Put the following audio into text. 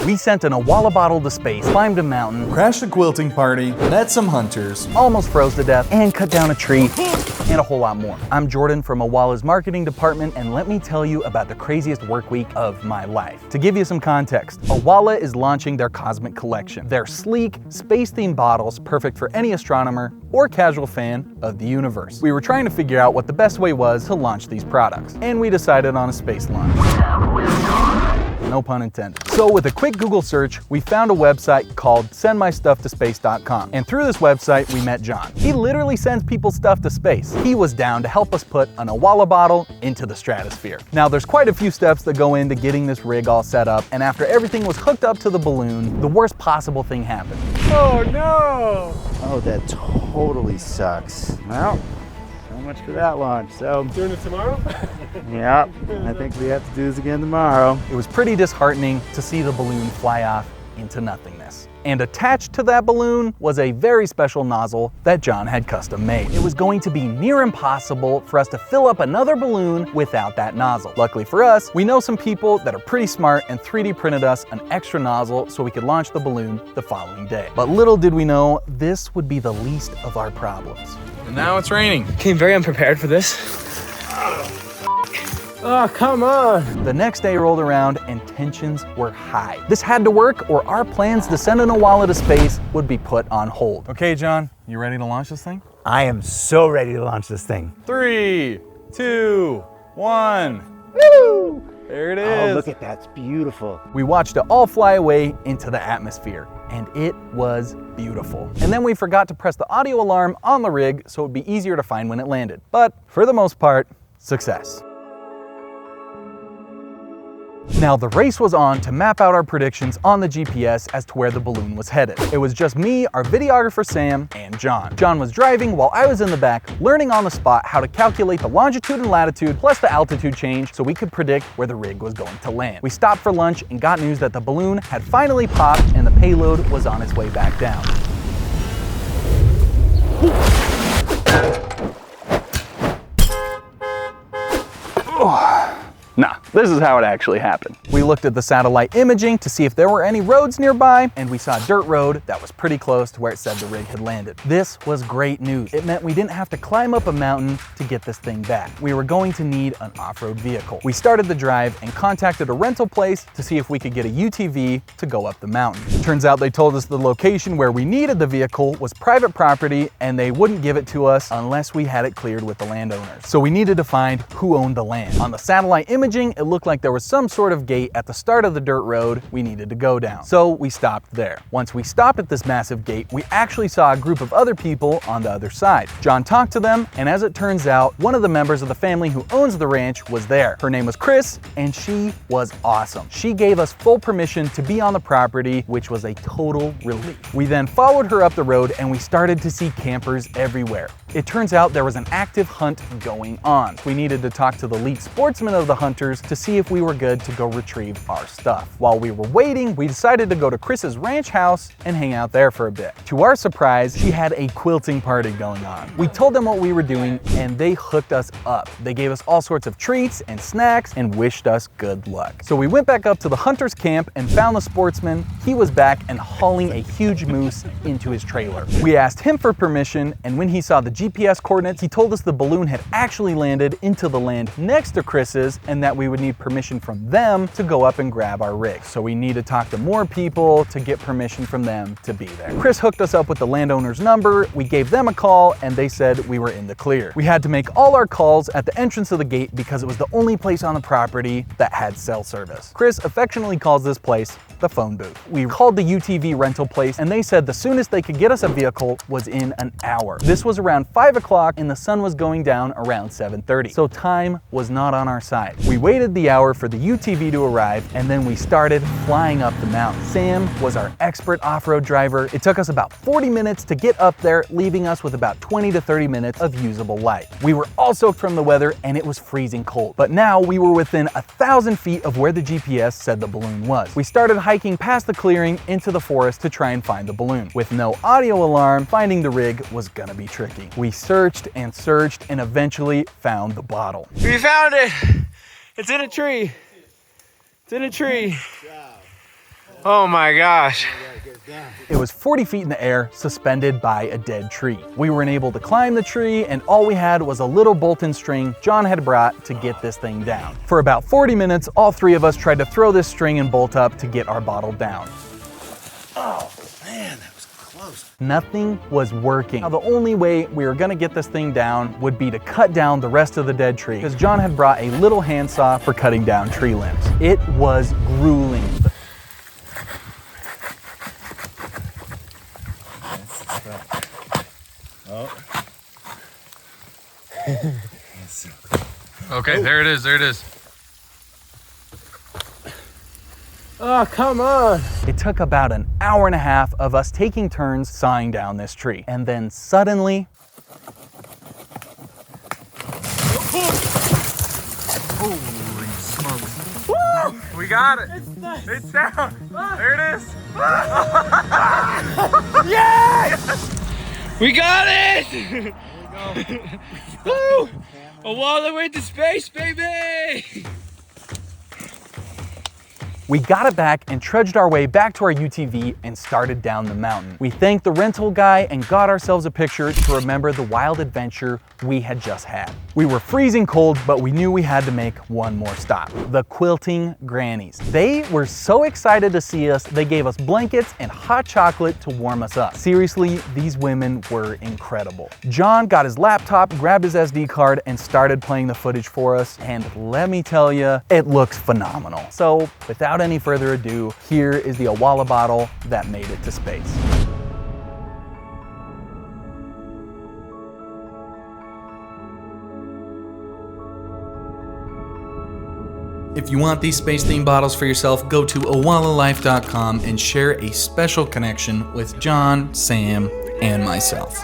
We sent an Owala bottle to space, climbed a mountain, crashed a quilting party, met some hunters, almost froze to death, and cut down a tree, and a whole lot more. I'm Jordan from Owala's marketing department, and let me tell you about the craziest work week of my life. To give you some context, Owala is launching their Cosmic Collection. They're sleek, space-themed bottles perfect for any astronomer or casual fan of the universe. We were trying to figure out what the best way was to launch these products, and we decided on a space launch. No pun intended. So with a quick Google search, we found a website called sendmystufftospace.com. And through this website, we met John. He literally sends people's stuff to space. He was down to help us put an Owala bottle into the stratosphere. Now there's quite a few steps that go into getting this rig all set up, and after everything was hooked up to the balloon, the worst possible thing happened. Oh no! Oh, that totally sucks. Well, so much for that launch. So, Doing it tomorrow? yeah, I think we have to do this again tomorrow. It was pretty disheartening to see the balloon fly off into nothingness. And attached to that balloon was a very special nozzle that John had custom made. It was going to be near impossible for us to fill up another balloon without that nozzle. Luckily for us, we know some people that are pretty smart and 3D printed us an extra nozzle so we could launch the balloon the following day. But little did we know, this would be the least of our problems. and now it's raining. Came very unprepared for this. Oh, come on. The next day rolled around and tensions were high. This had to work or our plans to send an Owala to space would be put on hold. Okay, John, you ready to launch this thing? I am so ready to launch this thing. 3, 2, 1. Woo! There it is. Oh, look at that, it's beautiful. We watched it all fly away into the atmosphere, and it was beautiful. And then we forgot to press the audio alarm on the rig so it would be easier to find when it landed. But for the most part, success. Now the race was on to map out our predictions on the GPS as to where the balloon was headed. It was just me, our videographer Sam, and John. John was driving while I was in the back, learning on the spot how to calculate the longitude and latitude plus the altitude change so we could predict where the rig was going to land. We stopped for lunch and got news that the balloon had finally popped and the payload was on its way back down. Nah, this is how it actually happened. We looked at the satellite imaging to see if there were any roads nearby, and we saw a dirt road that was pretty close to where it said the rig had landed. This was great news. It meant we didn't have to climb up a mountain to get this thing back. We were going to need an off-road vehicle. We started the drive and contacted a rental place to see if we could get a UTV to go up the mountain. Turns out they told us the location where we needed the vehicle was private property and they wouldn't give it to us unless we had it cleared with the landowners. So we needed to find who owned the land. On the satellite imaging, it looked like there was some sort of gate at the start of the dirt road we needed to go down. So we stopped there. Once we stopped at this massive gate, we actually saw a group of other people on the other side. John talked to them, and as it turns out, one of the members of the family who owns the ranch was there. Her name was Chris, and she was awesome. She gave us full permission to be on the property, which was a total relief. We then followed her up the road, and we started to see campers everywhere. It turns out there was an active hunt going on. We needed to talk to the lead sportsman of the hunters to see if we were good to go retrieve our stuff. While we were waiting, we decided to go to Chris's ranch house and hang out there for a bit. To our surprise, she had a quilting party going on. We told them what we were doing and they hooked us up. They gave us all sorts of treats and snacks and wished us good luck. So we went back up to the hunter's camp and found the sportsman. He was back and hauling a huge moose into his trailer. We asked him for permission, and when he saw the GPS coordinates, he told us the balloon had actually landed into the land next to Chris's and that we would need permission from them to go up and grab our rig. So we need to talk to more people to get permission from them to be there. Chris hooked us up with the landowner's number, we gave them a call, and they said we were in the clear. We had to make all our calls at the entrance of the gate because it was the only place on the property that had cell service. Chris affectionately calls this place the phone booth. We called the UTV rental place and they said the soonest they could get us a vehicle was in an hour. This was around 5 o'clock and the sun was going down around 7:30. So time was not on our side. We waited the hour for the UTV to arrive and then we started flying up the mountain. Sam was our expert off-road driver. It took us about 40 minutes to get up there, leaving us with about 20 to 30 minutes of usable light. We were all soaked from the weather and it was freezing cold. But now we were within 1,000 feet of where the GPS said the balloon was. We started hiking past the clearing into the forest to try and find the balloon. With no audio alarm, finding the rig was gonna be tricky. We searched and eventually found the bottle. We found it. It's in a tree. It's in a tree. Oh my gosh. It was 40 feet in the air, suspended by a dead tree. We weren't able to climb the tree, and all we had was a little bolt-in string John had brought to get this thing down. For about 40 minutes, all three of us tried to throw this string and bolt up to get our bottle down. Oh, man, that was close. Nothing was working. Now, the only way we were gonna get this thing down would be to cut down the rest of the dead tree, because John had brought a little handsaw for cutting down tree limbs. It was grueling. Okay, there it is, there it is. Oh, come on. It took about an hour and a half of us taking turns sawing down this tree. And then suddenly, We got it. It's down. There it is. We got it! Woo! Owala went to space, baby! we got it back and trudged our way back to our UTV and started down the mountain. We thanked the rental guy and got ourselves a picture to remember the wild adventure we had just had. We were freezing cold, but we knew we had to make one more stop. The Quilting Grannies. They were so excited to see us, they gave us blankets and hot chocolate to warm us up. Seriously, these women were incredible. John got his laptop, grabbed his SD card, and started playing the footage for us. And let me tell you, it looks phenomenal. So without any further ado, here is the Owala bottle that made it to space. If you want these space-themed bottles for yourself, go to owalalife.com and share a special connection with John, Sam, and myself.